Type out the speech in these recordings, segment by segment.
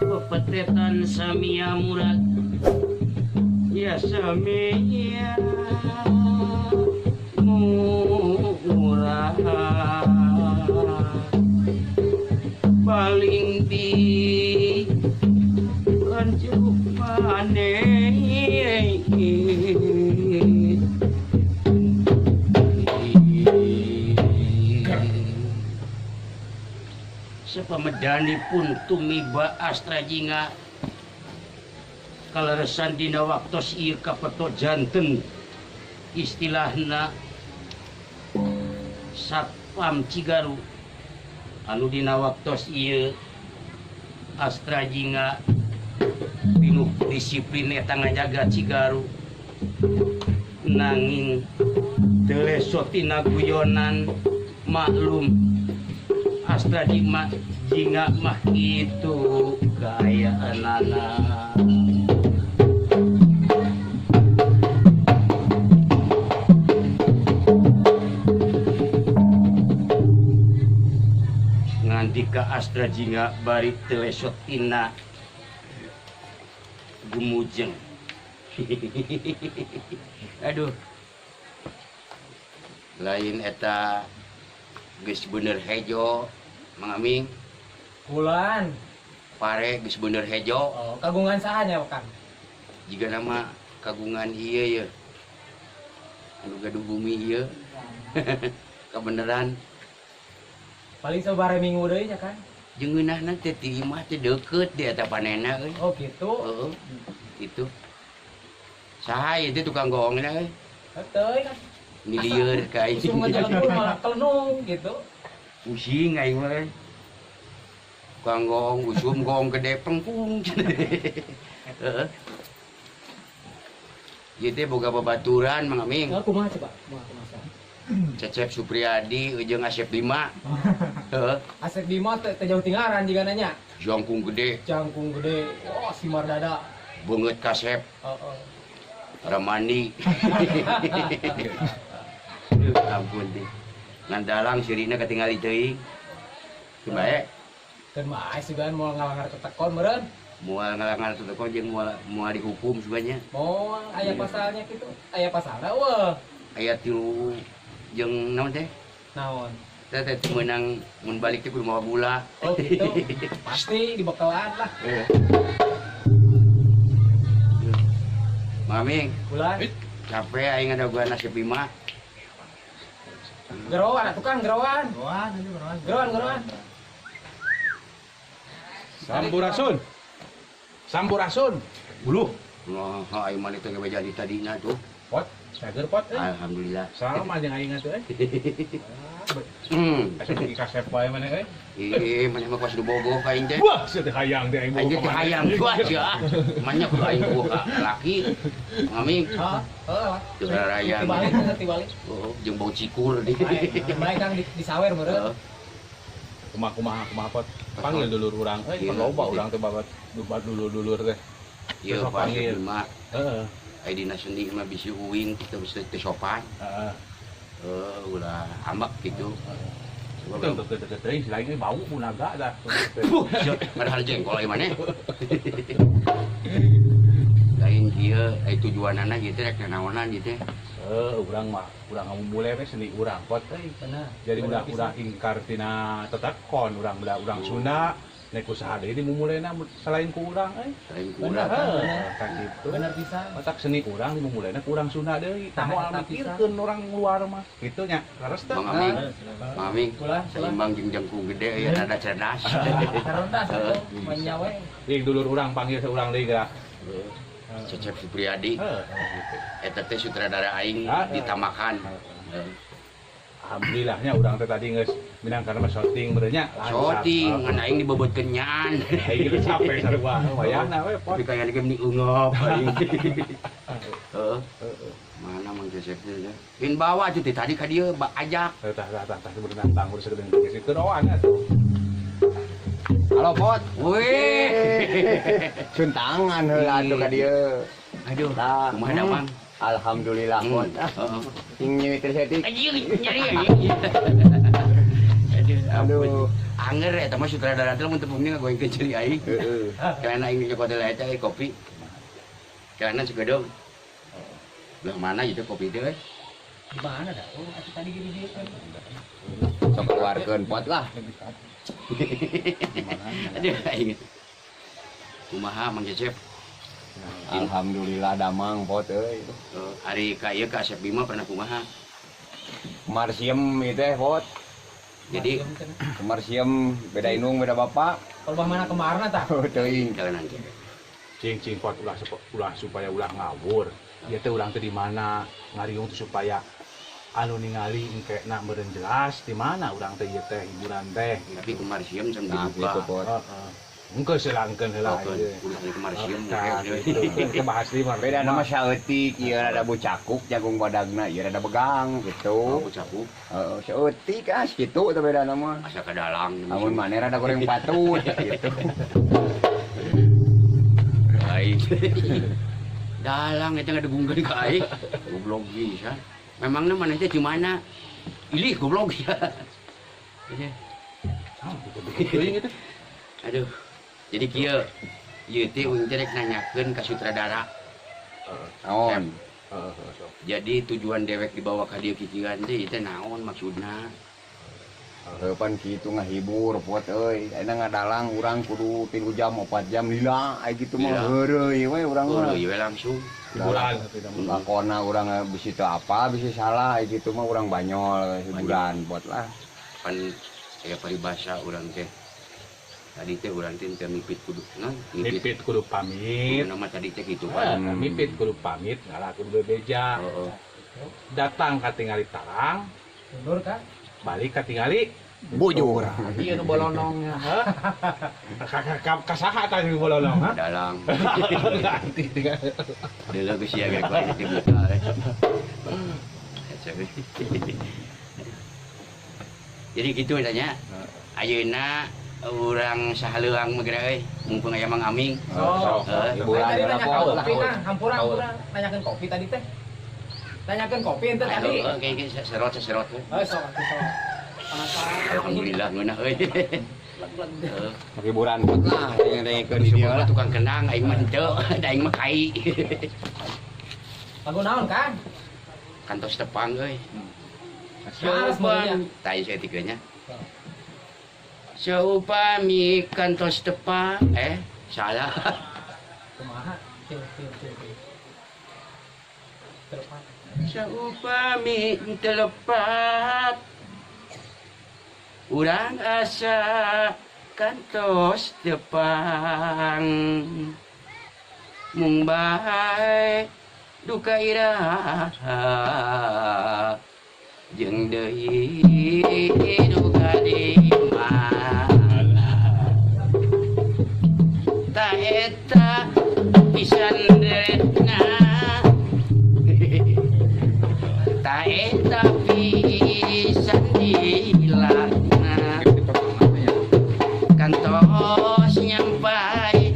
Pepetetan Samia Murad ya Samia Murad paling di lanjut maneh sepamedani pun tumiba Astra Jinga kaleresan dina waktos ieu kapeto janten istilahna Satpam Cigaru anu dina waktos ieu Astra Jinga pinuh disiplin eta ngajaga Cigaru nanging teu tina guyonan maklum Astra Jinga mah itu gaya anak ngandika Astra Jinga bari telesot tina gumujeng aduh lain eta geus bener hejo Mang Aming Bulan pare geus bener hejo. Oh, kagungan sahanya Kang? Jiga nama kagungan ieu ya anu gaduh bumi ieu kabeneran paling sabaraha minggu deui nya kan jeung ngeunahna teh ti imah teh deukeut di eta panenna euy. Oh gitu. Heeh. Gitu. Saha ieu teh tukang goongna euy? Teuy kan. Ini lieur ka ieu. Usum ngajalan malah kelenung gitu. Pusing aing mah. Tukang goong usum goong gede pengkung. Heeh. Ieu teh boga babaturan Mang Aming. Kumaha coba? Kumaha? Cecep Supriyadi jeung Asep Bima. Heeh. Asep Bima teh jauh tinggaran jiga nanya. Jangkung gede, Jangkung gede. Oh, si Mardada. beungeut kasep. Heeh. Ramani. Ampun deh. Ngandalang sirina katingali teuing. Kumaha? Keun mah aya sugan moal ngalangar tetekon meureun. Moal ngalangar tetekon jeung moal dihukum sebenarnya. Moal aya pasalnya kitu. Aya pasalna weuh. Aya 3 jeung naon teh? Naon? Teh meunang mun balik teh kudu mawa gula. Oh gitu. Pasti dibekalan lah. Maming, Bulan. capek aing ngadogoan Asep Bima. Gerawan atuh Kang, gerawan. Gerawan. Sampurasun. Sampurasun. Buluh. Noh, aing mah teh gawe jadi tadina tuh. Pot, sager pot. Alhamdulillah. Salam aja aing atuh Kasih kasep wae maneh Maneh mah pas nu bogoh ka aing teh. Wah, seu teh hayang teh aing Aing teh hayang cuaca. Maneh kudu aing boga laki. Maming. Heeh. Teu rarayang. Tibalik. Oh, jeung bau cikur di. Baik Kang di sawer meureun. kumaha pot. Panggil dulur urang euy, loba urang teh babat dulur teh. Ieu panggil mah. Heeh. Ai dina sendi mah bisi uwing kita mesti teh sopan. Heeh. Ulah ambak gitu. Betul teuing lain bau munaga dah. Padahal jengkol ieu maneh. Lain kieu tujuanana kieu teh rek naonan ieu teh. Urang mulai we seni urang pot euy. Benar. Jadi udah ingkar tina tetekon urang Sunda nek usaha deui dimulaina selain ku urang euy. Selain ku urang kan kitu. Benar pisan. Otak seni urang dimulaina ku urang Sunda deui. Tah moal mikirkeun urang luar mah. Kitu nya. Leres teh. Mang Aming, seimbang jeung jangkung gede aya rada cerdas. Karontas menyawe. Ing dulur urang panggil seurang deui gerak. Cecep Supriyadi. Eta teh sutradara aing ditamakan. Alhamdulillahnya urang teh tadi geus minang karena syuting beureuh nya. Syuting ngan aing dibobotkeun nyan. Aing geus capek sarua wayahna we pot. Tapi kaya ge meni eungeup aing. Heeh. Mana Mang Cecep teh? Pin bawa tuh tadi ka dieu ajak. Tah sebenarnya tanggur segede geus itu roan atuh. Halo Pot. Wih. Sun tangan heula atuh ka dieu. Aduh. Kumaha da Mang? Alhamdulillah Pot. Heeh. Sing nyeutir setik. Anjing nyari. Aduh. Aduh. Anger eta mah sutradara teh mun tepungnya ngagoengkeun ceri aing. Heeh. Karena aing nyokot eta kopi. Karena sekedong. Belah mana gitu kopi teh? Di mana dah? Oh, atuh tadi gini dia kan. Sok keluarkeun pot lah. Aduh aing. Kumaha Mang Cecep? Alhamdulillah damang pot euy. Ari ka ieu ka Asep Bima pernah kumaha? Kemar siem ieu teh pot. Jadi Kemar siem beda indung beda bapak. Kalau bah mana kemarin tah? Teuing. jalan aja. Cing pot ulah supaya ulah ngawur. Ieu teh urang teh di mana ngariung teh supaya anu ningali engkena meureun jelas di mana urang teh ieu teh hiburan teh. Tapi kemar sieum sambil Nah, dibuka. gitu pot. Engke selangkeun heula Oke, ieu. udah dari kemar sieum. Nah, gitu. Ke bahas di mah. Beda nama saeutik, ieu rada bucakuk jagung badagna, ieu rada begang Oh, gitu. cakup. Heeh, saeutik kitu teh beda nama. Asa ka dalang. Amun maneh rada goreng patut gitu. Baik. Dalang eta ngadegungkeun ka aing. Goblok bisa. Memangna maneh teh di mana? Ilih goblok ya. Teuing itu. Aduh. Jadi kieu ieu teh urang teh rek nanyakeun ka sutradara. Naon? Jadi tujuan dewek dibawa ka dieu kikiran teh ieu teh naon maksudna? Heupan kitu ngahibur pot euy. Ayeuna ngadalang urang kudu 3 jam 4 jam lila aya kitu mah Lila. heureuy we urang mah. Heureuy we langsung. Hiburan. Lakona urang bisi teu apa bisi salah aya kitu mah urang banyol hiburan pot lah. Pan aya paribasa urang teh. Tadi teh urang teh teu mipit kudu naon? Mipit kudu pamit. Nama tadi teh kitu Ah, kan. mipit kudu pamit, ngalah kudu bebeja. Heeh. Datang ka tingali tarang, Mundur kan? balik ka tingali Bujur. Iya nu bolonongnya, ha? Kasaha tah nu bolonong, ha? Dalang. Ganti tinggal. Deuleu geus sia ge kumaha teh buka. Jadi gitu tanya. Ayeuna urang sahaleuang mah geura euy, mumpung aya Mang Aming. Sok. Hiburan Tadi berapa? nanya kopi nah, hampura nanyakeun kopi tadi teh. Nanyakeun kopi ente tadi. Aduh, kayak serot. Sok atuh sok. Alhamdulillah ngeunah euy. Hiburan pot lah yang dengekeun di dieu Semua lah. tukang kenang aing mah henteu, da aing mah kai. Lagu naon kan? Kantos tepang euy. Harus mulanya. Tai saya tiganya. Saupami kantos tepang, salah. Kumaha? Cil. Terlepas. Saupami telepat, urang asa kantos tepang, mung bae duka iraha, jeung deui duka dimana. Ta eta pisan deretna, ta eta pisan dilakna, kantos nyampai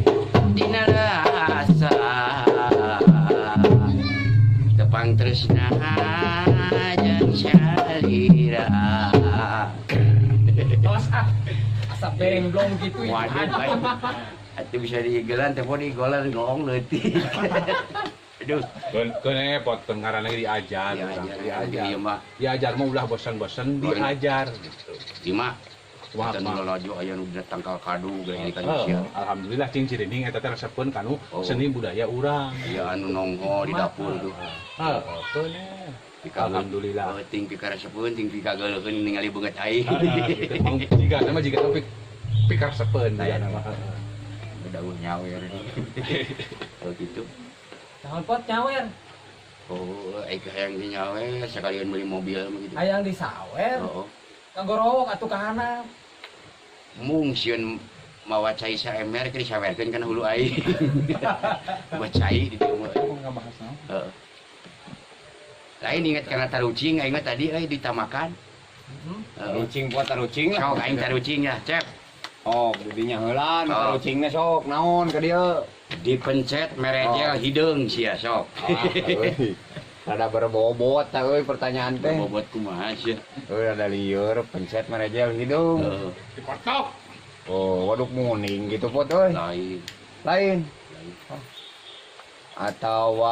dina rasa, tepang tresna jeung salira. Tos asa benglong gitu ya. Waduh, baik. Atuh bisa digelan telepon di golan ngomong leutik. Aduh, Keun pot ngaranna diajar, iya mah. Diajar mah ulah bosan-bosan diajar gitu. Lima. Kumaha Kita kumaha. nulolojo aya nu tangkal kadu geuning ka sia. Alhamdulillah cing cirening eta teh resepkeun kanu Oh. seni budaya urang. Aya anu nongho di dapur tuh. Keun Alhamdulillah. Ting pikar sepeun, ting pika geuleukeun ningali beungeut aing. Gitu. Mau jika nama pikar sepeun aya nama. Daun nyawer. Oh gitu. Naon pot nyawer? Oh, aing hayang di nyawer sekalian beli mobil mah gitu. Hayang disawer. Oh, Kagorowok atuh ka handap. mung sieun mawa cai saemer ke disawerkeun kana hulu aing. Buat cai di dieu mah. Enggak bahas naon. Heeh. Lain inget karena tarucing aing mah tadi euy ditamakan. Heeh. Rucing pot tarucing lah. Sok aing tarucing ya, Cep. Oh, didinya heula nu Oh. tarucingna sok naon ka dieu? Dipencet merejel hideung sia sok. Ah, euy. Rada berbobot euy pertanyaan teh. Bobot kumaha sih. Rada lieur pencet merejel hidung. Dikotok. Oh, waduk muning gitu pot euy. Lain. Lain. Atau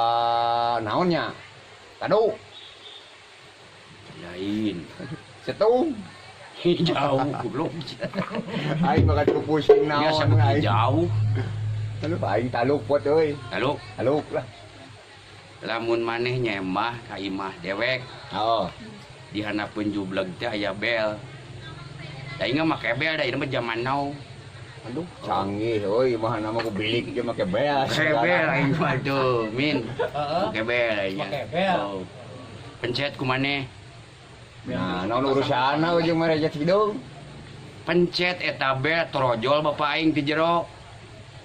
naonnya? Kado. Lain. Setung. Jauh goblok. Aing bakal pusing Biasa naon aing. jauh. Halo, aing taluk pot euy. Kalau Taluk lah. lamun maneh nyembah ka imah dewek Oh. di hanapeun jubleg teh aya bel. Da ingat make bel da ieu mah zaman now. Aduh, canggih euy, mah nama ku bilik ge make bel. Make bel aing mah tuh, Min. Make bel aing. Make bel. Oh. Pencet ku maneh. Nah, naon urusanna we jeung merejet hidung? Pencet eta bel trojol bapak aing ti jero.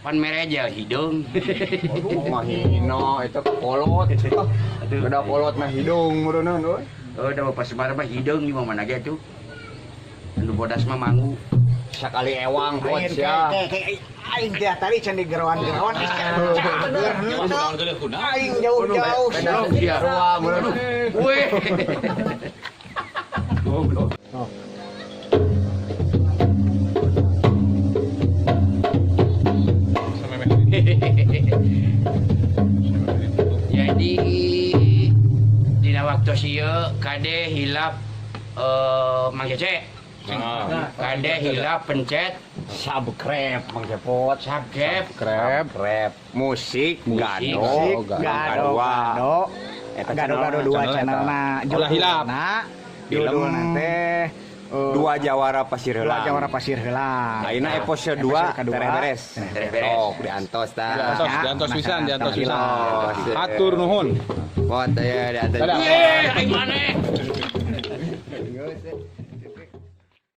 Pan merejel hidung. Aduh, mah hina eta kolot. Beda kolot mah hidung meureunna euy. Oh, da bapak Semar mah hidung di mana ge tuh. Anu bodas mah mangu. Sakali ewang pot sia. Aing teh tadi can digerawan-gerawan aing Beda jauh-jauh sia sarua meureun. Weh. Goblok. Jadi dina waktu sieu kade hilap Mang Cece. Kade hilap pencet Subscribe Mang Cepot. subscribe Subscribe musik Musik. gado. Eta Gado-gado dua channelna Ulah hilap. Judulna teh Dua Jawara Pasir Dua Heulang. Jawara Pasir Heulang. Ayeuna episode 2 Episode kedua. beres. Beres. Oh, diantos tah. Diantos pisan, diantos pisan. Oh, Hatur nuhun. Pot aya diantos. Dadah. Weh, aing maneh. Geus.